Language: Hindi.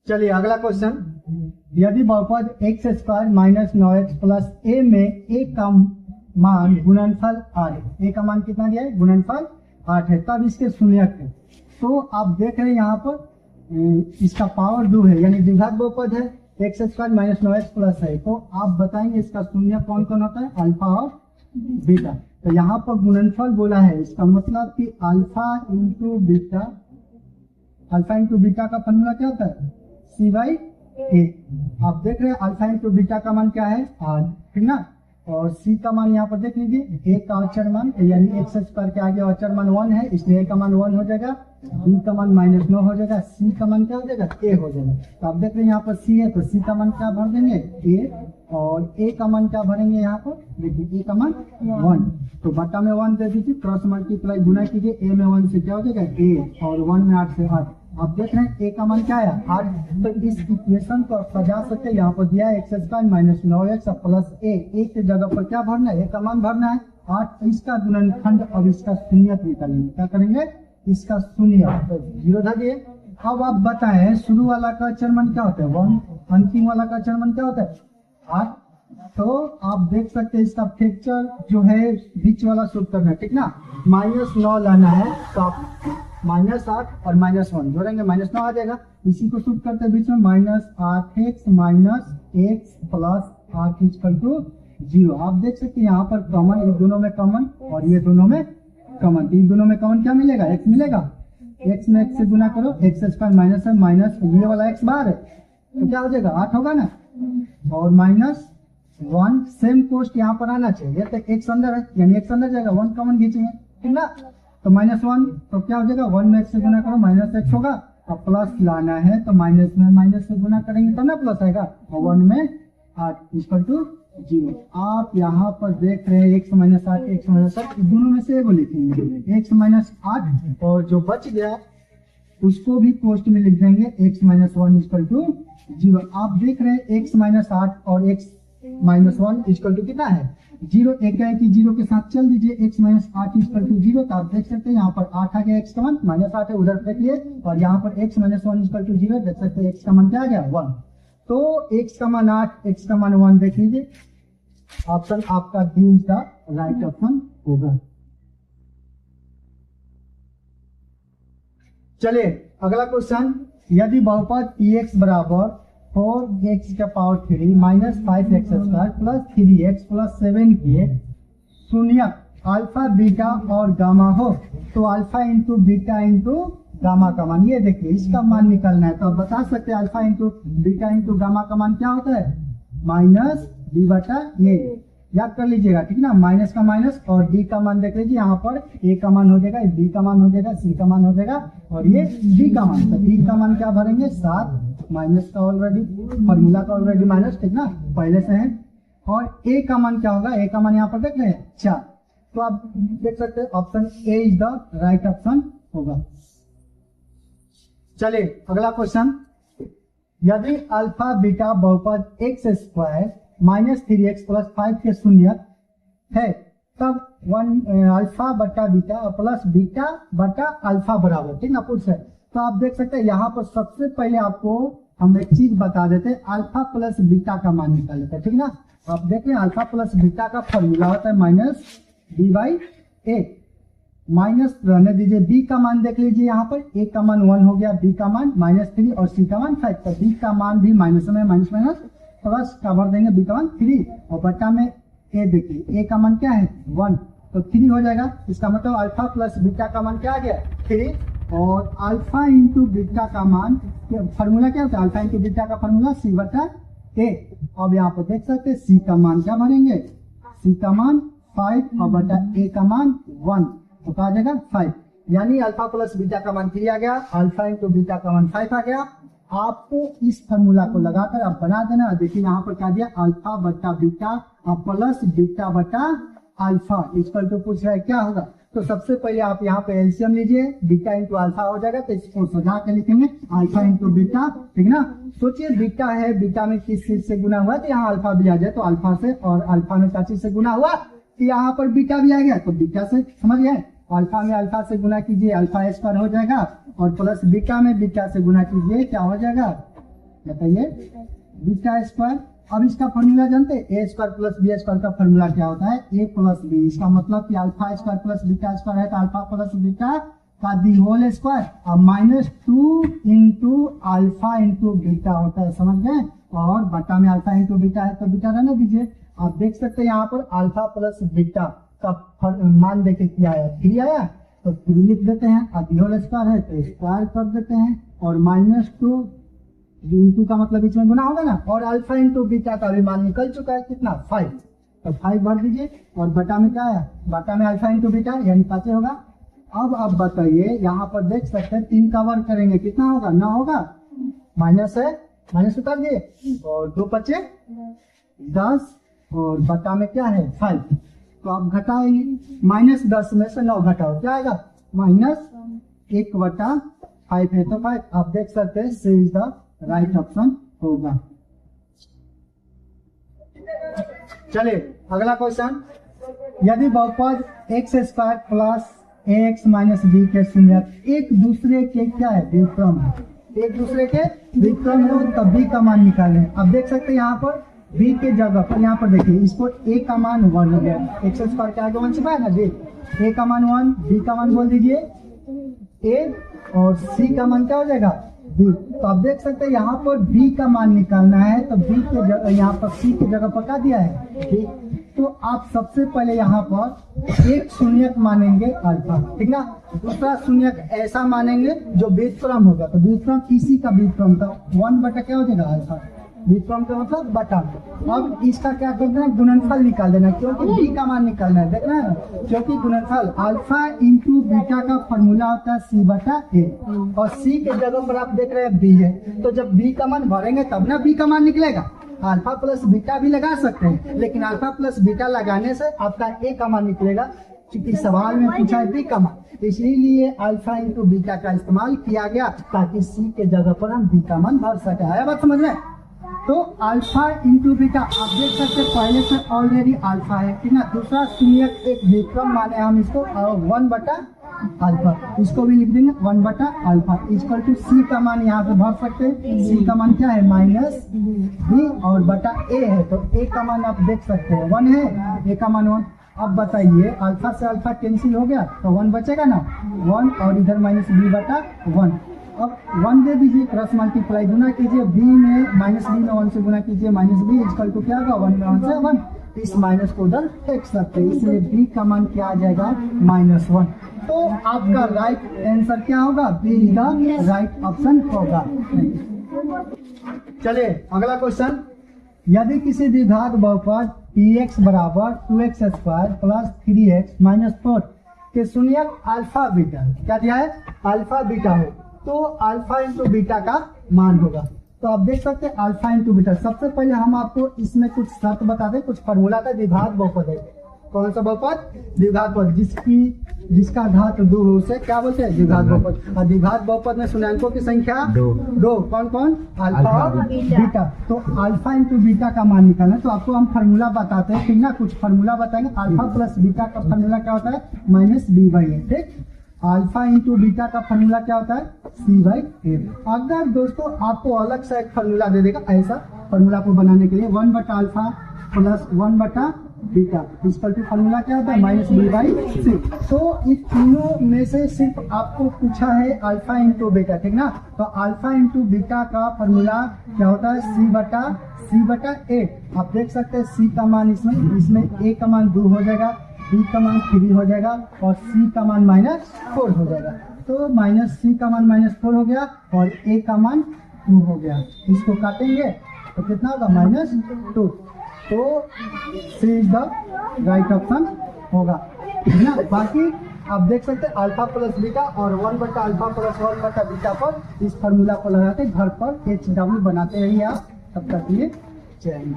चलिए अगला क्वेश्चन, यदि बहुपद x square minus 9x plus a में ए का मान गुणनफल 8, ए का मान कितना दिया है, गुणनफल 8 है, तब इसके शून्यक है। तो आप देख रहे हैं यहाँ पर इसका पावर 2 है, यानी द्विघात बहुपद है, x square minus 9x plus है। तो आप बताएंगे इसका शून्य कौन कौन होता है, अल्फा और बीटा। तो यहाँ पर गुणनफल बोला है, इसका मतलब कि alpha into beta, alpha into beta का फॉर्मूला क्या होता है, सी बाई ए। आप देख रहे हैं अल्फा इंटू बीटा का मान क्या है, 8, ठीक ना। और सी का मान यहाँ पर देख लीजिए, ए का अचर मान यानी एक्स स्क्वायर के आगे अचर मान 1 है, इसलिए ए का मान 1 हो जाएगा, बी का मान -9 हो जाएगा, सी का मान क्या हो जाएगा, ए हो जाएगा। तो आप देख रहे हैं यहाँ पर सी है, तो सी का मान क्या भर देंगे, ए, और ए का मान क्या भरेंगे यहाँ पर, देखिए ए का मान 1, तो बटा में 1 दे दीजिए, क्रॉस मल्टीप्लाई गुना कीजिए, ए में 1 से क्या हो जाएगा ए, और 1 में 8 से 8। आप देख रहे हैं ए का मान क्या है, 8। तो इस इक्वेशन को सजा सकते हैं, यहाँ पर दिया है x square minus 9x plus a की जगह पर क्या भरना है, ए का मान भरना है 8, इसका गुणनखंड और इसका शून्यक निकालेंगे। क्या करेंगे, इसका शून्य, तो 0 धरिए। अब आप बताएं शुरू वाला का अचर मान क्या होता है, 1, अंतिम वाला का अचर मान क्या होता है, 8। तो आप देख सकते हैं इसका फैक्टर जो है बीच वाला सूत्र करना है, ठीक ना, -9 लाना है, तो आप -8 और -1 जोड़ेंगे, -9 आ जाएगा। इसी को सूत्र करते हैं बीच में, -8x minus x plus 8 equal to 0। आप देख सकते हैं यहाँ पर कॉमन, ये दोनों में कॉमन और ये दोनों में कॉमन, इन दोनों में कॉमन क्या मिलेगा, x मिलेगा, x में x से गुना करो, एक्स स्क्वायर माइनस है, माइनस ये वाला x बाहर है, तो क्या हो जाएगा 8 होगा ना, और -1 सेम कोस्ट यहाँ पर आना चाहिए, तो x अंदर है यानी x अंदर जाएगा, 1 कॉमन खींचेंगे, ठीक ना। तो -1 तो क्या हो जाएगा, 1 में x से गुना करो, -x होगा, अब प्लस लाना है तो माइनस में माइनस से गुना करेंगे तो ना प्लस आएगा, और 1 में 8 इक्वल टू 0। आप यहाँ पर देख रहे हैं x माइनस 8, x माइनस 8, दोनों में से एगो लिखेंगे, x माइनस 8, और जो बच गया उसको भी पोस्ट में लिख देंगे, x माइनस 1 इक्वल टू 0। आप देख रहे हैं x माइनस 8 और x माइनस 1 इक्वल टू कितना है, 0। एक है कि 0 के साथ चल दीजिए, x माइनस 8 इक्वल टू 0। तो आप देख सकते हैं यहाँ पर 8 आ गया, x का मान -8 है, उधर देखिए, और यहाँ पर x माइनस 1 इक्वल टू 0, देख सकते हैं x का मान क्या आ गया, 1। तो x का मान 8, x का मान 1 देख लीजिए, ऑप्शन आपका डी का राइट ऑप्शन होगा। चलिए अगला क्वेश्चन, यदि बहुपद ex बराबर 4x का power 3 minus 5x square plus 3x plus 7 के शून्यक अल्फा बीटा और गामा हो, तो alpha into beta into gamma का मान, ये देखिए इसका मान निकालना है। तो आप बता सकते हैं alpha into beta into gamma का मान क्या होता है, माइनस डी बटा ए, याद कर लीजिएगा, ठीक ना, माइनस का माइनस, और डी का मान देख लीजिए, यहाँ पर ए का मान हो जाएगा, बी का मान हो जाएगा, सी का मान हो जाएगा, और ये डी का मान। तो डी का मान क्या भरेंगे, 7, माइनस का ऑलरेडी फॉर्मूला का ऑलरेडी माइनस, ठीक ना, पहले से है। और ए का मान क्या होगा, ए का मान यहाँ पर देख रहे हैं 4। तो आप देख सकते हैं option A is the right option होगा। चलिए अगला क्वेश्चन, यदि अल्फा बीटा बहुपद x square minus 3x plus 5 के शून्यक है, तब 1 अल्फा बटा बीटा प्लस बीटा बटा अल्फा बराबर, ठीक ना, पुट है। तो आप देख सकते हैं यहाँ पर सबसे पहले आपको हम एक चीज बता देते हैं, अल्फा प्लस बीटा का मान निकाल लेते हैं, ठीक ना। आप देख रहे हैं अल्फा प्लस बीटा का फॉर्मूला होता है minus D by A, minus रहने दीजिए, बी का मान देख लीजिए, यहाँ पर ए का मान 1 हो गया, बी का मान -3 और सी का मान 5। तो बी का मान भी माइनस में माइनस माइनस प्लस का भर देंगे, बी का मान 3, और बट्टा में ए देखिए, ए का मान क्या है 1, तो 3 हो जाएगा। इसका मतलब अल्फा प्लस बीटा का मान क्या आ गया 3, और अल्फा इंटू बीटा का मान फॉर्मूला क्या होता है, अल्फा इंटू बीटा का फॉर्मूला सी बटा ए। अब यहाँ पर देख सकते हैं सी का मान क्या भरेंगे, सी का मान 5 और बटा ए का मान 1, तो क्या आ जाएगा 5, यानी अल्फा प्लस बीटा का मान 3 आ गया, अल्फा इंटू बीटा का मान 5 आ गया। आपको इस फॉर्मूला को लगाकर आप बना देना। देखिए यहाँ पर क्या दिया, अल्फा बटा बीटा प्लस बीटा बटा अल्फा इक्वल टू पूछ रहा है क्या होगा। तो सबसे पहले आप यहाँ पे एलसीएम लीजिए, बीटा इंटू अल्फा हो जाएगा, तो इसको सजा के लिखेंगे अल्फा इंटू बीटा, ठीक ना। सोचिए बीटा है, बीटा में किस चीज से गुना हुआ तो यहाँ अल्फा भी आ जाए, तो अल्फा से, और अल्फा में क्या चीज से गुना हुआ तो यहाँ पर बीटा भी आ गया, तो बीटा से, समझ गए, अल्फा में अल्फा से गुना कीजिए अल्फा स्क्वायर हो जाएगा, और प्लस बीटा में बीटा से गुना कीजिए क्या हो जाएगा बताइए बीटा स्क्वायर। अब इसका फॉर्मूला जानते हैं, ए स्क्वायर प्लस बी स्क्वायर का फॉर्मूला क्या होता है, ए प्लस बी। इसका मतलब कि alpha square plus beta square है तो अल्फा प्लस बीटा का दी होल स्क्वायर और -2 इंटू अल्फा इंटू बीटा होता है, समझ गए। और बटा में अल्फा इंटू बीटा है तो बीटा रहने दीजिए। आप देख सकते हैं यहाँ पर अल्फा प्लस बीटा का मान देखे क्या आया, 3 आया तो 3 लिख देते हैं। अब दी होल स्क्वायर है तो स्क्वायर कर देते हैं और -2 इंटू का मतलब बीच में गुना होगा ना, और अल्फा इंटू बीटा का भी मान निकल चुका है कितना 5, तो 5 भर दीजिए। और बटा में क्या है, बटा में अल्फा इंटू बीटा यानी 5 होगा। अब आप बताइए यहाँ पर देख सकते हैं 3 का वर्ग करेंगे कितना होगा, 9 होगा। माइनस है, माइनस उतार दिए और 2 बचे 10 और बटा में क्या है 5। तो आप घटाएंगे, -10 में से 9 घटाओ क्या आएगा, -1/5 है तो 5। आप देख सकते हैं C is the right option होगा। चलिए अगला क्वेश्चन, यदि बहुपद x square plus ax minus b के शून्य एक दूसरे के क्या है, व्युत्क्रम है, एक दूसरे के व्युत्क्रम हो तब b का मान निकालें। अब देख सकते हैं यहाँ पर b के जगह पर, यहाँ पर देखिए इसको a का मान 1 हो गया, एक्स स्क्वायर के आगे 1 छिपा है ना जी, a का मान 1, b का मान बोल दीजिए a और c का मान क्या हो जाएगा b। तो आप देख सकते हैं यहाँ पर b का मान निकालना है तो b के जगह, यहाँ पर c की जगह पर क्या दिया है b। तो आप सबसे पहले यहाँ पर एक शून्यक मानेंगे अल्फा, ठीक ना, दूसरा शून्यक ऐसा मानेंगे जो व्युत्क्रम होगा, तो व्युत्क्रम इसी का व्युत्क्रम था 1 बटा क्या हो जाएगा अल्फा, व्युत्क्रम का मतलब बटा। अब इसका क्या करना है, गुणनफल निकाल देना, क्योंकि b का मान निकालना है, देखना है क्योंकि गुणनफल अल्फा इंटू बीटा का फॉर्मूला होता है c बटा a और c के जगह पर आप देख रहे हैं b है, तो जब b का मान भरेंगे तब ना b का मान निकलेगा। अल्फा प्लस बीटा भी लगा सकते हैं लेकिन अल्फा प्लस बीटा लगाने से आपका a का मान निकलेगा, क्योंकि सवाल में पूछा है b का मान, इसलिए अल्फा इंटू बीटा का इस्तेमाल किया गया ताकि c के जगह पर हम b का मान भर सके। आया बात समझ में। तो अल्फा इंटू बीटा आप देख सकते हैं पहले से ऑलरेडी अल्फा है, ठीक ना, दूसरा शून्यक एक व्युत्क्रम माने हम इसको 1 बटा अल्फा, इसको भी लिख देंगे 1 बटा अल्फा इक्वल टू सी का मान यहाँ पे भर सकते हैं। सी का मान क्या है -b और बटा a है, तो a का मान आप देख सकते हैं 1 है, a का मान 1। अब बताइए अल्फा से अल्फा कैंसिल हो गया तो 1 बचेगा ना, 1 और इधर -b बटा 1। अब 1 दे दीजिए, क्रॉस मल्टीप्लाई गुना कीजिए, b में -b में 1 से गुना कीजिए, -b इक्वल टू क्या होगा 1 में 1 से 1, इस माइनस को उधर फेंक सकते हैं, इसलिए b का मान क्या आ जाएगा -1। तो आपका राइट आंसर क्या होगा, बी का राइट ऑप्शन होगा। चलिए अगला क्वेश्चन, यदि किसी द्विघात बहुपद px बराबर 2x square plus 3x minus 4 के शून्यक अल्फा बीटा, क्या दिया है अल्फा बीटा हो, तो अल्फा इंटू बीटा का मान होगा। तो आप देख सकते हैं अल्फा इंटू बीटा। सबसे पहले हम आपको इसमें कुछ शर्त बताते हैं, कुछ फॉर्मूला का द्विघात बहुपद है। कौन सा बहुपद, द्विघात बहुपद जिसका घात 2 हो उसे क्या बोलते हैं द्विघात बहुपद। और द्विघात बहुपद में शून्याङ्कों की संख्या 2, कौन कौन, अल्फा और बीटा। तो अल्फा इंटू बीटा का मान निकालना है, तो आपको हम फार्मूला बताते हैं, ठीक ना, कुछ फार्मूला बताएंगे। अल्फा प्लस बीटा का फार्मूला क्या होता है -b/a, ठीक। अल्फा इंटू बीटा का फॉर्मूला क्या होता है c/a। अगर दोस्तों आपको अलग से एक फॉर्मूला दे देगा, ऐसा फॉर्मूला को बनाने के लिए 1 बटा अल्फा प्लस 1 बटा बीटा इक्वल टू फॉर्मूला क्या होता है -b/c। तो इस तीनों में से सिर्फ आपको पूछा है अल्फा इंटू बीटा, ठीक ना। तो अल्फा इंटू बीटा का फॉर्मूला क्या होता है c/a। आप देख सकते हैं c का मान इसमें a का मान 2 हो जाएगा, b का मान 3 हो जाएगा और c का मान -4 हो जाएगा। तो -c का मान -4 हो गया और a का मान 2 हो गया। इसको काटेंगे तो कितना होगा -2। तो सी इज द राइट ऑप्शन होगा, है ना। बाकी आप देख सकते हैं अल्फा प्लस बीटा और 1 बटा अल्फा प्लस 1 बटा बीटा पर इस फार्मूला को लगाते घर पर HW बनाते रहिए आप, तब तक ये चाहिए।